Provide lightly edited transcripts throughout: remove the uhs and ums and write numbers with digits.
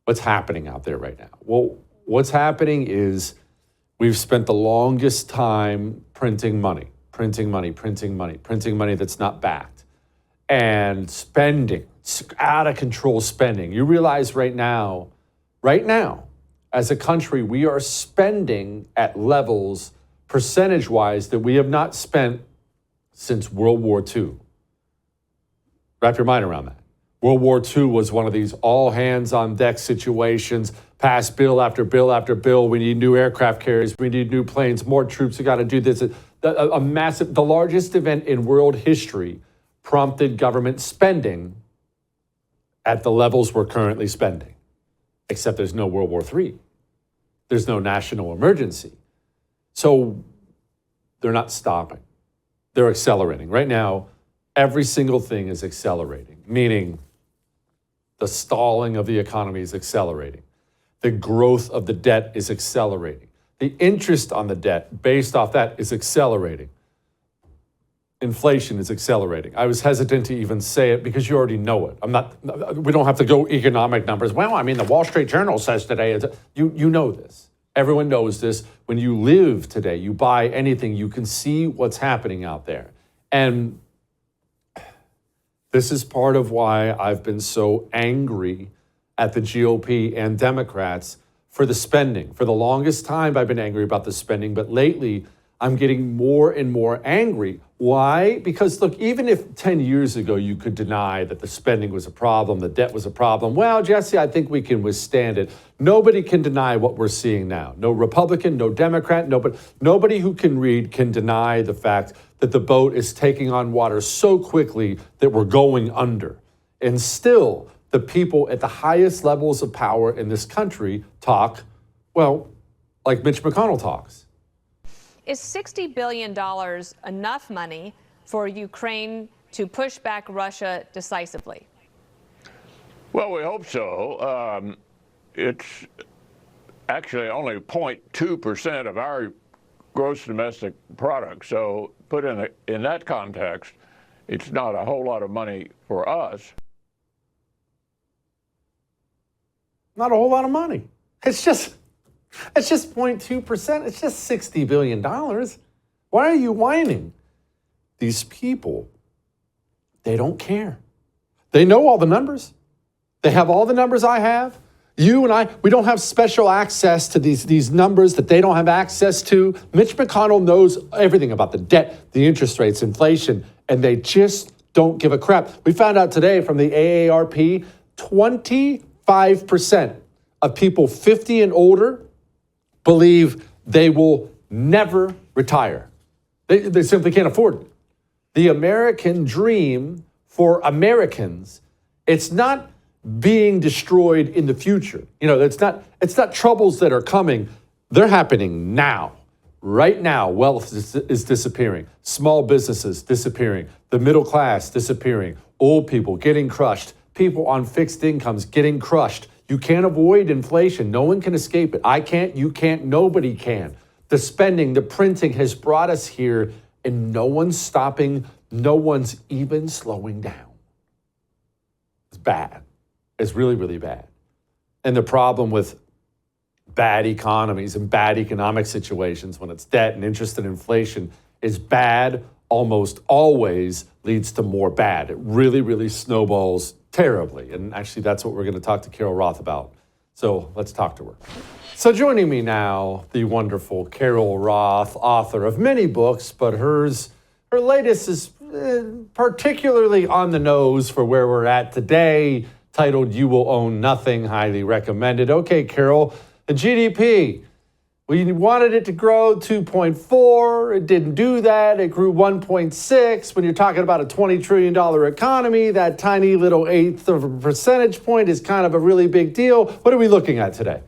what's happening out there right now? Well, what's happening is we've spent the longest time printing money that's not backed, and spending, out of control spending. You realize right now, as a country, we are spending at levels percentage-wise that we have not spent since World War II. Wrap your mind around that. World War II was one of these all-hands-on-deck situations, pass bill after bill after bill. We need new aircraft carriers. We need new planes, more troops. We got to do this. A massive, the largest event in world history prompted government spending at the levels we're currently spending, except there's no World War III. There's no national emergency. So they're not stopping. They're accelerating. Right now, every single thing is accelerating, meaning the stalling of the economy is accelerating. The growth of the debt is accelerating. The interest on the debt based off that is accelerating. Inflation is accelerating. I was hesitant to even say it because you already know it. We don't have to go economic numbers. Well, I mean, the Wall Street Journal says today, you know this. Everyone knows this. When you live today, you buy anything, you can see what's happening out there. And this is part of why I've been so angry at the GOP and Democrats for the spending. For the longest time, I've been angry about the spending, but lately, I'm getting more and more angry. Why? Because look, even if 10 years ago you could deny that the spending was a problem, the debt was a problem, well, Jesse, I think we can withstand it. Nobody can deny what we're seeing now. No Republican, no Democrat, nobody who can read can deny the fact that the boat is taking on water so quickly that we're going under. And still, the people at the highest levels of power in this country talk, well, like Mitch McConnell talks. Is $60 billion enough money for Ukraine to push back Russia decisively? Well, we hope so. It's actually only 0.2% of our gross domestic product. So put in that context, it's not a whole lot of money for us. Not a whole lot of money. It's just 0.2%. It's just $60 billion. Why are you whining? These people, they don't care. They know all the numbers. They have all the numbers I have. You and I, we don't have special access to these numbers that they don't have access to. Mitch McConnell knows everything about the debt, the interest rates, inflation, and they just don't give a crap. We found out today from the AARP, 25% of people 50 and older believe they will never retire. They simply can't afford it. The American dream for Americans, it's not being destroyed in the future. You know, it's not troubles that are coming. They're happening now. Right now, wealth is disappearing. Small businesses disappearing. The middle class disappearing. Old people getting crushed. People on fixed incomes getting crushed. You can't avoid inflation. No one can escape it. I can't, you can't, nobody can. The spending, the printing has brought us here, and no one's stopping. No one's even slowing down. It's bad. It's really, really bad. And the problem with bad economies and bad economic situations when it's debt and interest and inflation is bad almost always leads to more bad. It really, really snowballs terribly. And actually, that's what we're going to talk to Carol Roth about. So let's talk to her. So joining me now, the wonderful Carol Roth, author of many books, but her latest is particularly on the nose for where we're at today, titled You Will Own Nothing, highly recommended. Okay, Carol, the GDP, we wanted it to grow 2.4. It didn't do that. It grew 1.6. When you're talking about a $20 trillion economy, that tiny little eighth of a percentage point is kind of a really big deal. What are we looking at today?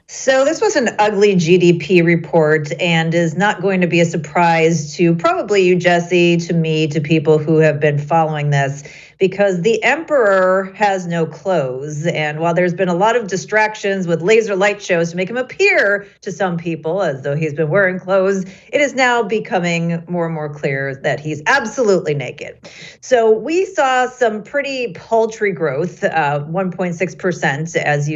So this was an ugly GDP report and is not going to be a surprise to probably you, Jesse, to me, to people who have been following this, because the emperor has no clothes. And while there's been a lot of distractions with laser light shows to make him appear to some people as though he's been wearing clothes, it is now becoming more and more clear that he's absolutely naked. So we saw some pretty paltry growth, 1.6%, as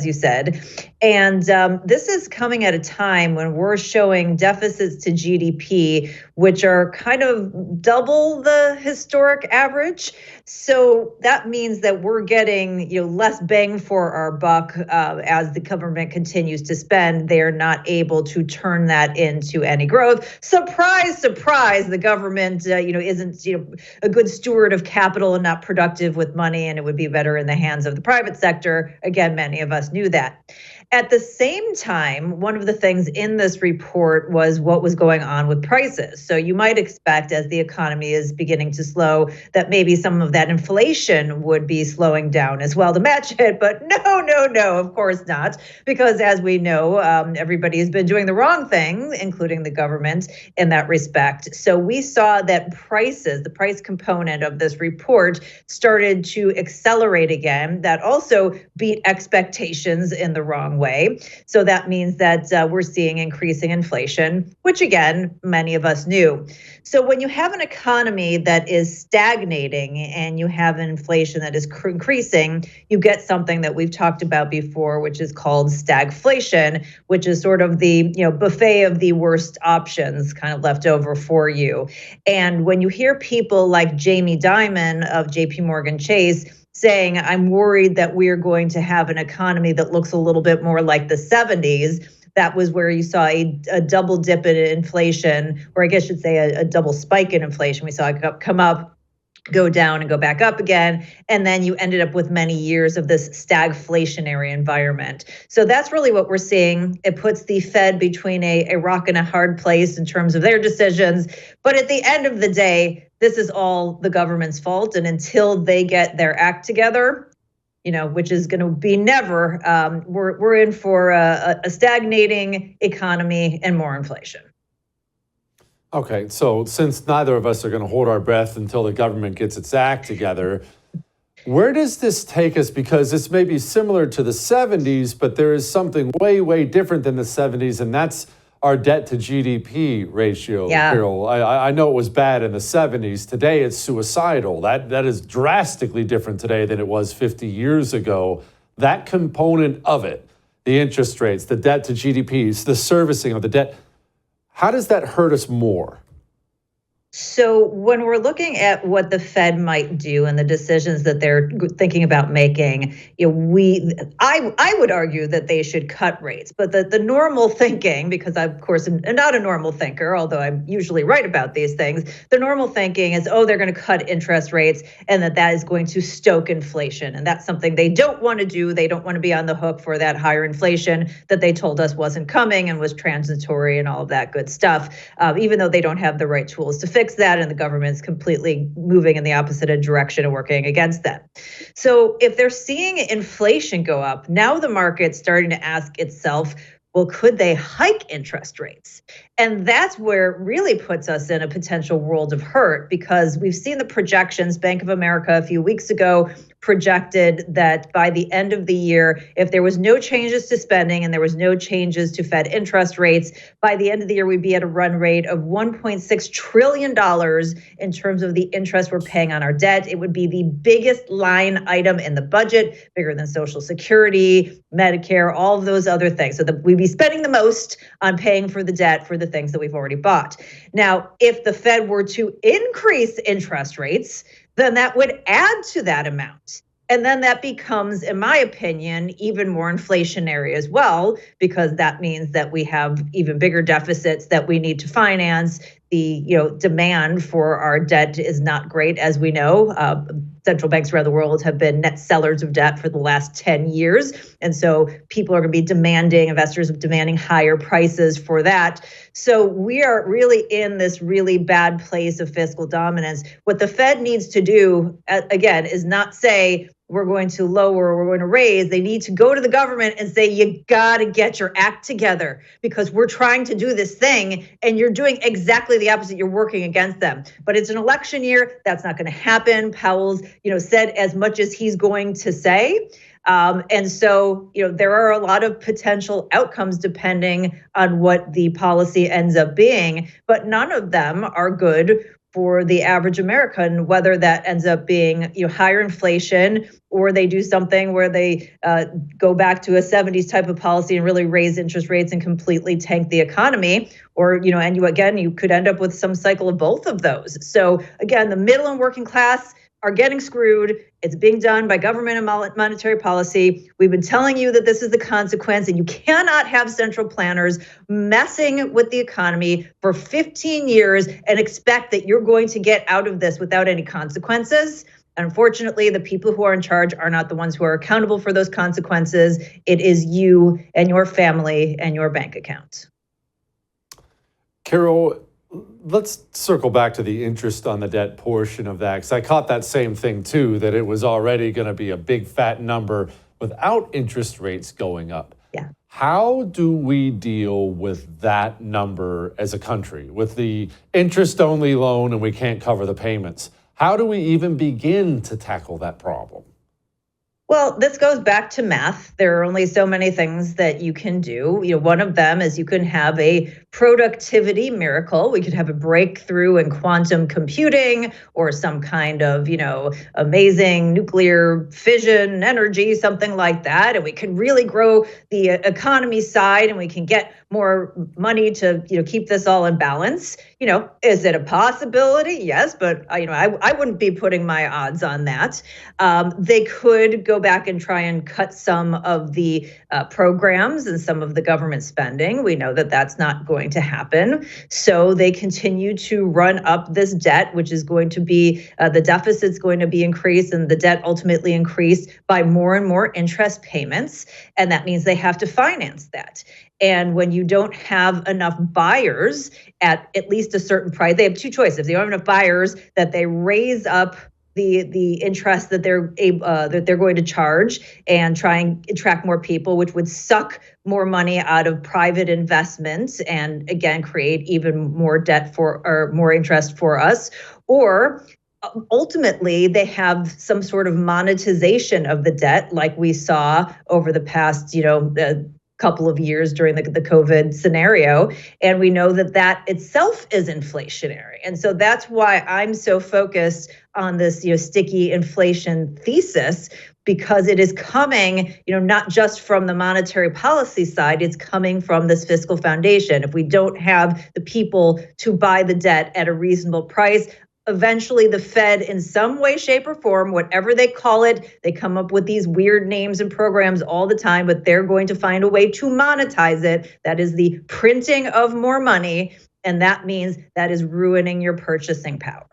you said. And this is coming at a time when we're showing deficits to GDP, which are kind of double the historic average. So that means that we're getting less bang for our buck as the government continues to spend. They're not able to turn that into any growth. Surprise, surprise! The government, isn't a good steward of capital and not productive with money, and it would be better in the hands of the private sector. Again, many of us knew that. At the same time, one of the things in this report was what was going on with prices. So you might expect, as the economy is beginning to slow, that maybe some of that inflation would be slowing down as well to match it. But no, of course not. Because as we know, everybody has been doing the wrong thing, including the government, in that respect. So we saw that prices, the price component of this report, started to accelerate again. That also beat expectations in the wrong way. So that means that we're seeing increasing inflation, which again, many of us knew. So when you have an economy that is stagnating and you have an inflation that is increasing, you get something that we've talked about before, which is called stagflation, which is sort of the buffet of the worst options kind of left over for you. And when you hear people like Jamie Dimon of JP Morgan Chase saying, I'm worried that we are going to have an economy that looks a little bit more like the 70s. That was where you saw a double dip in inflation, or I guess I should say a double spike in inflation. We saw it come up, go down, and go back up again. And then you ended up with many years of this stagflationary environment. So that's really what we're seeing. It puts the Fed between a rock and a hard place in terms of their decisions. But at the end of the day, this is all the government's fault. And until they get their act together, which is going to be never, we're in for a stagnating economy and more inflation. Okay, so since neither of us are going to hold our breath until the government gets its act together, where does this take us? Because this may be similar to the 70s, but there is something way, way different than the 70s, and that's our debt to GDP ratio, Yeah. Carol. I know it was bad in the 70s. Today, it's suicidal. That is drastically different today than it was 50 years ago. That component of it, the interest rates, the debt to GDPs, the servicing of the debt, how does that hurt us more? So when we're looking at what the Fed might do and the decisions that they're thinking about making, I would argue that they should cut rates. But the normal thinking, because I, of course, am not a normal thinker, although I'm usually right about these things, the normal thinking is, they're going to cut interest rates and that is going to stoke inflation. And that's something they don't want to do. They don't want to be on the hook for that higher inflation that they told us wasn't coming and was transitory and all of that good stuff, even though they don't have the right tools to fix that, and the government's completely moving in the opposite direction and working against that. So if they're seeing inflation go up, now the market's starting to ask itself, well, could they hike interest rates? And that's where it really puts us in a potential world of hurt, because we've seen the projections. Bank of America a few weeks ago projected that by the end of the year, if there was no changes to spending and there was no changes to Fed interest rates, by the end of the year, we'd be at a run rate of $1.6 trillion in terms of the interest we're paying on our debt. It would be the biggest line item in the budget, bigger than Social Security, Medicare, all of those other things. So we'd be spending the most on paying for the debt for the things that we've already bought. Now, if the Fed were to increase interest rates, then that would add to that amount. And then that becomes, in my opinion, even more inflationary as well, because that means that we have even bigger deficits that we need to finance. The demand for our debt is not great, as we know. Central banks around the world have been net sellers of debt for the last 10 years. And so people are going to be investors are demanding higher prices for that. So we are really in this really bad place of fiscal dominance. What the Fed needs to do, again, is not say, we're going to lower, we're going to raise, they need to go to the government and say, you got to get your act together because we're trying to do this thing and you're doing exactly the opposite. You're working against them. But it's an election year. That's not going to happen. Powell's, said as much as he's going to say. And so, there are a lot of potential outcomes depending on what the policy ends up being, but none of them are good for the average American, whether that ends up being higher inflation or they do something where they go back to a 70s type of policy and really raise interest rates and completely tank the economy, or and you could end up with some cycle of both of those. So again, the middle and working class are getting screwed. It's being done by government and monetary policy. We've been telling you that this is the consequence, and you cannot have central planners messing with the economy for 15 years and expect that you're going to get out of this without any consequences. Unfortunately, the people who are in charge are not the ones who are accountable for those consequences. It is you and your family and your bank account. Carol, let's circle back to the interest on the debt portion of that, because I caught that same thing too, that it was already going to be a big fat number without interest rates going up. Yeah. How do we deal with that number as a country, with the interest-only loan and we can't cover the payments? How do we even begin to tackle that problem? Well, this goes back to math. There are only so many things that you can do. One of them is you can have a productivity miracle. We could have a breakthrough in quantum computing or some kind of, amazing nuclear fission energy, something like that. And we can really grow the economy side and we can get more money to, keep this all in balance. Is it a possibility? Yes, but I wouldn't be putting my odds on that. They could go back and try and cut some of the programs and some of the government spending. We know that that's not going to happen. So they continue to run up this debt, which is going to be, the deficit's going to be increased and the debt ultimately increased by more and more interest payments. And that means they have to finance that. And when you don't have enough buyers at least a certain price, they have two choices. If they don't have enough buyers, that they raise up the interest that they're going to charge and try and attract more people, which would suck more money out of private investments and again create even more debt or more interest for us. Or ultimately, they have some sort of monetization of the debt, like we saw over the past, couple of years during the COVID scenario. And we know that itself is inflationary. And so that's why I'm so focused on this, sticky inflation thesis, because it is coming, not just from the monetary policy side, it's coming from this fiscal foundation. If we don't have the people to buy the debt at a reasonable price, eventually the Fed, in some way, shape, or form, whatever they call it, they come up with these weird names and programs all the time, but they're going to find a way to monetize it. That is the printing of more money. And that means that is ruining your purchasing power.